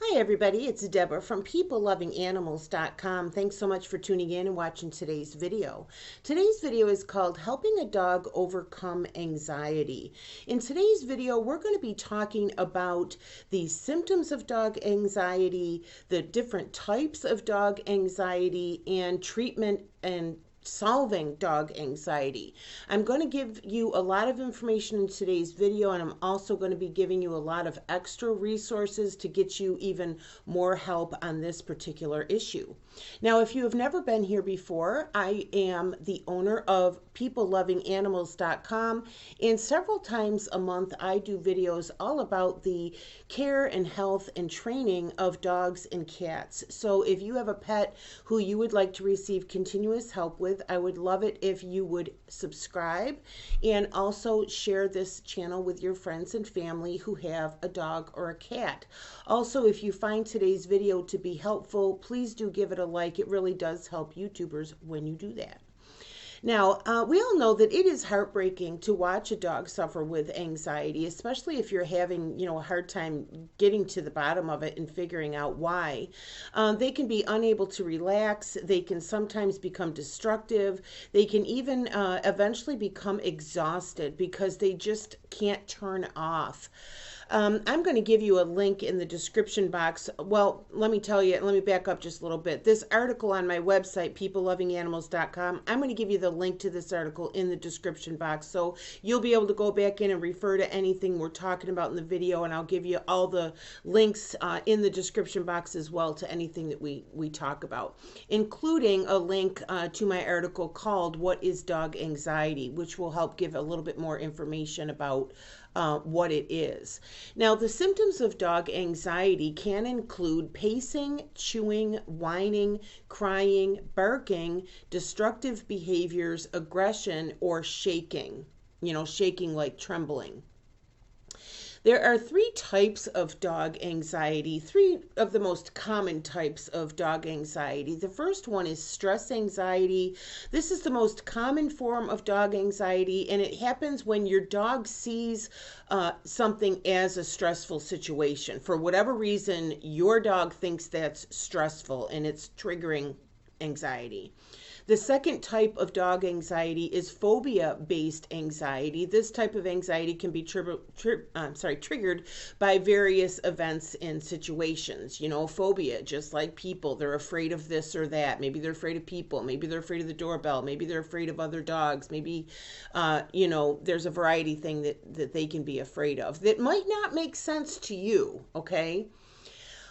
Hi, everybody. It's Deborah from PeopleLovingAnimals.com. Thanks so much for tuning in and watching today's video. Today's video is called Helping a Dog Overcome Anxiety. In today's video, we're going to be talking about the symptoms of dog anxiety, the different types of dog anxiety, and treatment and solving dog anxiety. I'm going to give you a lot of information in today's video, and I'm also going to be giving you a lot of extra resources to get you even more help on this particular issue. Now, if you have never been here before, I am the owner of PeopleLovingAnimals.com, and several times a month I do videos all about the care and health and training of dogs and cats. So if you have a pet who you would like to receive continuous help with, I would love it if you would subscribe and also share this channel with your friends and family who have a dog or a cat. Also, if you find today's video to be helpful, please do give it a like. It really does help YouTubers when you do that. Now, we all know that it is heartbreaking to watch a dog suffer with anxiety, especially if you're having, a hard time getting to the bottom of it and figuring out why. They can be unable to relax. They can sometimes become destructive. They can even eventually become exhausted because they just can't turn off. I'm going to give you a link in the description box. Well, let me back up just a little bit. This article on my website, PeopleLovingAnimals.com, I'm going to give you the link to this article in the description box. So you'll be able to go back in and refer to anything we're talking about in the video, and I'll give you all the links in the description box as well to anything that we talk about, including a link to my article called What is Dog Anxiety, which will help give a little bit more information about what it is. Now, the symptoms of dog anxiety can include pacing, chewing, whining, crying, barking, destructive behaviors, aggression, or shaking. Shaking like trembling. There are three types of dog anxiety, three of the most common types of dog anxiety. The first one is stress anxiety. This is the most common form of dog anxiety, and it happens when your dog sees something as a stressful situation. For whatever reason, your dog thinks that's stressful and it's triggering anxiety. The second type of dog anxiety is phobia-based anxiety. This type of anxiety can be triggered by various events and situations. Phobia, just like people, they're afraid of this or that. Maybe they're afraid of people. Maybe they're afraid of the doorbell. Maybe they're afraid of other dogs. Maybe, there's a variety thing that they can be afraid of that might not make sense to you, okay?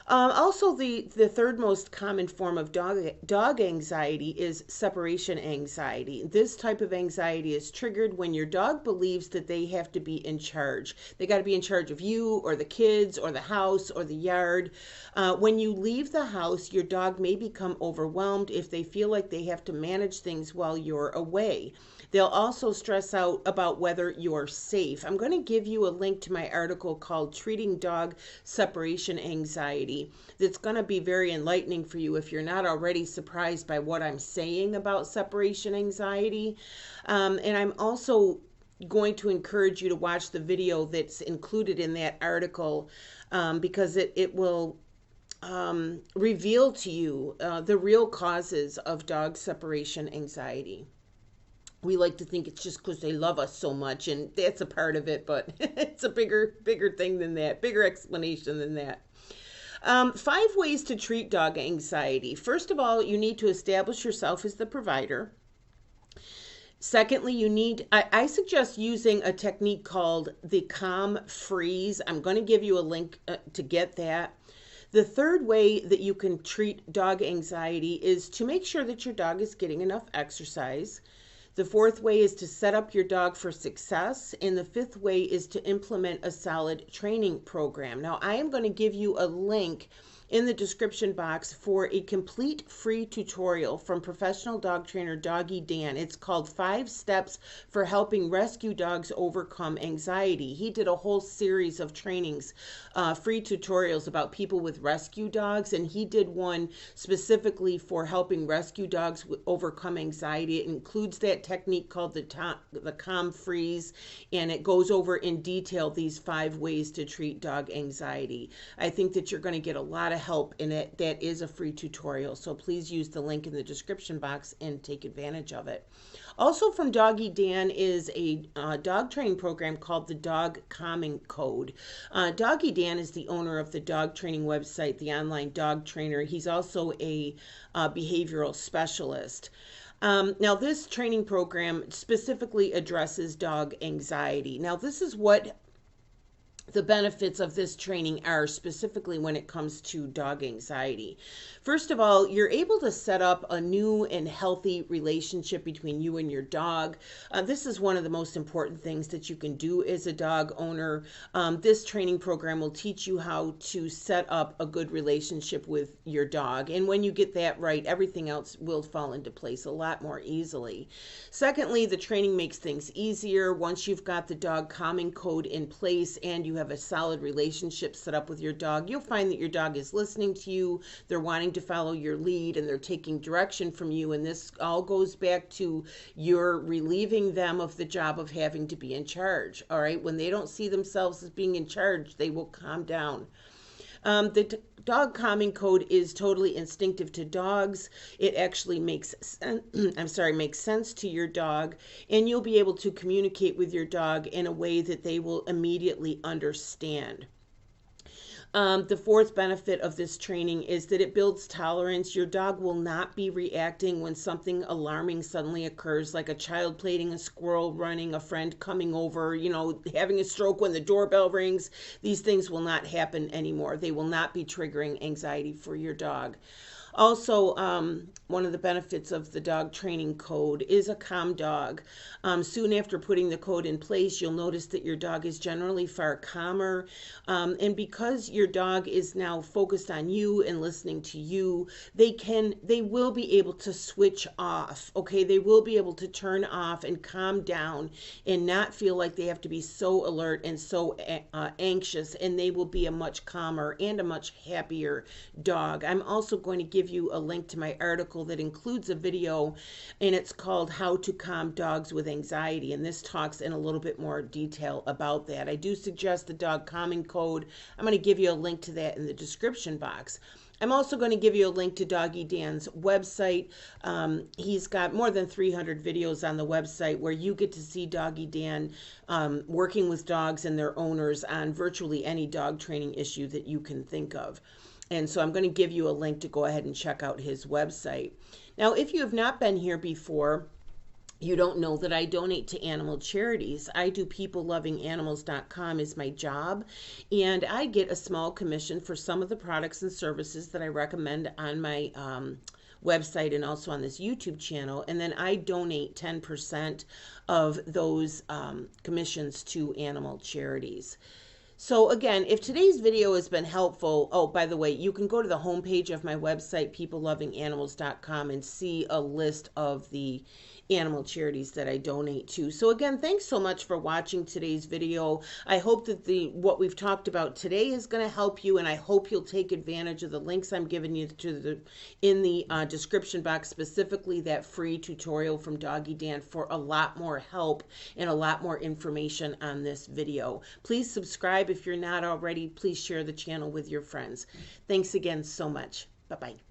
Also, the third most common form of dog anxiety is separation anxiety. This type of anxiety is triggered when your dog believes that they have to be in charge. They got to be in charge of you or the kids or the house or the yard. When you leave the house, your dog may become overwhelmed if they feel like they have to manage things while you're away. They'll also stress out about whether you're safe. I'm going to give you a link to my article called Treating Dog Separation Anxiety. That's going to be very enlightening for you if you're not already surprised by what I'm saying about separation anxiety. And I'm also going to encourage you to watch the video that's included in that article because it will reveal to you the real causes of dog separation anxiety. We like to think it's just because they love us so much, and that's a part of it, but it's a bigger thing than that, bigger explanation than that. 5 ways to treat dog anxiety. First of all, you need to establish yourself as the provider. Secondly, I suggest using a technique called the calm freeze. I'm going to give you a link to get that. The third way that you can treat dog anxiety is to make sure that your dog is getting enough exercise. The fourth way is to set up your dog for success. And the fifth way is to implement a solid training program. Now, I am going to give you a link in the description box for a complete free tutorial from professional dog trainer Doggy Dan. It's called 5 Steps for Helping Rescue Dogs Overcome Anxiety. He did a whole series of trainings, free tutorials about people with rescue dogs, and he did one specifically for helping rescue dogs overcome anxiety. It includes that technique called the calm freeze, and it goes over in detail these 5 ways to treat dog anxiety. I think that you're going to get a lot of help in it. That is a free tutorial, so please use the link in the description box and take advantage of it. Also from Doggy Dan is a dog training program called the Dog Calming Code. Doggy Dan is the owner of the dog training website, the online dog trainer. He's also a behavioral specialist. Now, this training program specifically addresses dog anxiety. Now, this is what the benefits of this training are, specifically when it comes to dog anxiety. First of all, you're able to set up a new and healthy relationship between you and your dog. This is one of the most important things that you can do as a dog owner. This training program will teach you how to set up a good relationship with your dog. And when you get that right, everything else will fall into place a lot more easily. Secondly, the training makes things easier. Once you've got the dog calming code in place and you have a solid relationship set up with your dog, you'll find that your dog is listening to you, they're wanting to follow your lead, and they're taking direction from you. And this all goes back to you're relieving them of the job of having to be in charge. All right, when they don't see themselves as being in charge, they will calm down. The dog calming code is totally instinctive to dogs. It actually makes sense to your dog, and you'll be able to communicate with your dog in a way that they will immediately understand. The fourth benefit of this training is that it builds tolerance. Your dog will not be reacting when something alarming suddenly occurs, like a child playing, a squirrel running, a friend coming over, having a stroke when the doorbell rings. These things will not happen anymore. They will not be triggering anxiety for your dog. Also, one of the benefits of the dog training code is a calm dog. Soon after putting the code in place, you'll notice that your dog is generally far calmer. And because your dog is now focused on you and listening to you, they will be able to switch off. Okay, they will be able to turn off and calm down and not feel like they have to be so alert and so anxious, and they will be a much calmer and a much happier dog. I'm also going to give you a link to my article that includes a video, and it's called How to Calm Dogs with Anxiety, and this talks in a little bit more detail about that. I do suggest the dog calming code. I'm going to give you a link to that in the description box. I'm also going to give you a link to Doggy Dan's website. He's got more than 300 videos on the website where you get to see Doggy Dan working with dogs and their owners on virtually any dog training issue that you can think of. And so I'm going to give you a link to go ahead and check out his website. Now, if you have not been here before, you don't know that I donate to animal charities. I do peoplelovinganimals.com is my job, and I get a small commission for some of the products and services that I recommend on my website and also on this YouTube channel, and then I donate 10% of those commissions to animal charities. So again, if today's video has been helpful, oh, by the way, you can go to the homepage of my website, peoplelovinganimals.com, and see a list of the animal charities that I donate to. So again, thanks so much for watching today's video. I hope that what we've talked about today is going to help you, and I hope you'll take advantage of the links I'm giving you in the description box, specifically that free tutorial from Doggy Dan for a lot more help and a lot more information on this video. Please subscribe if you're not already. Please share the channel with your friends. Thanks again so much. Bye-bye.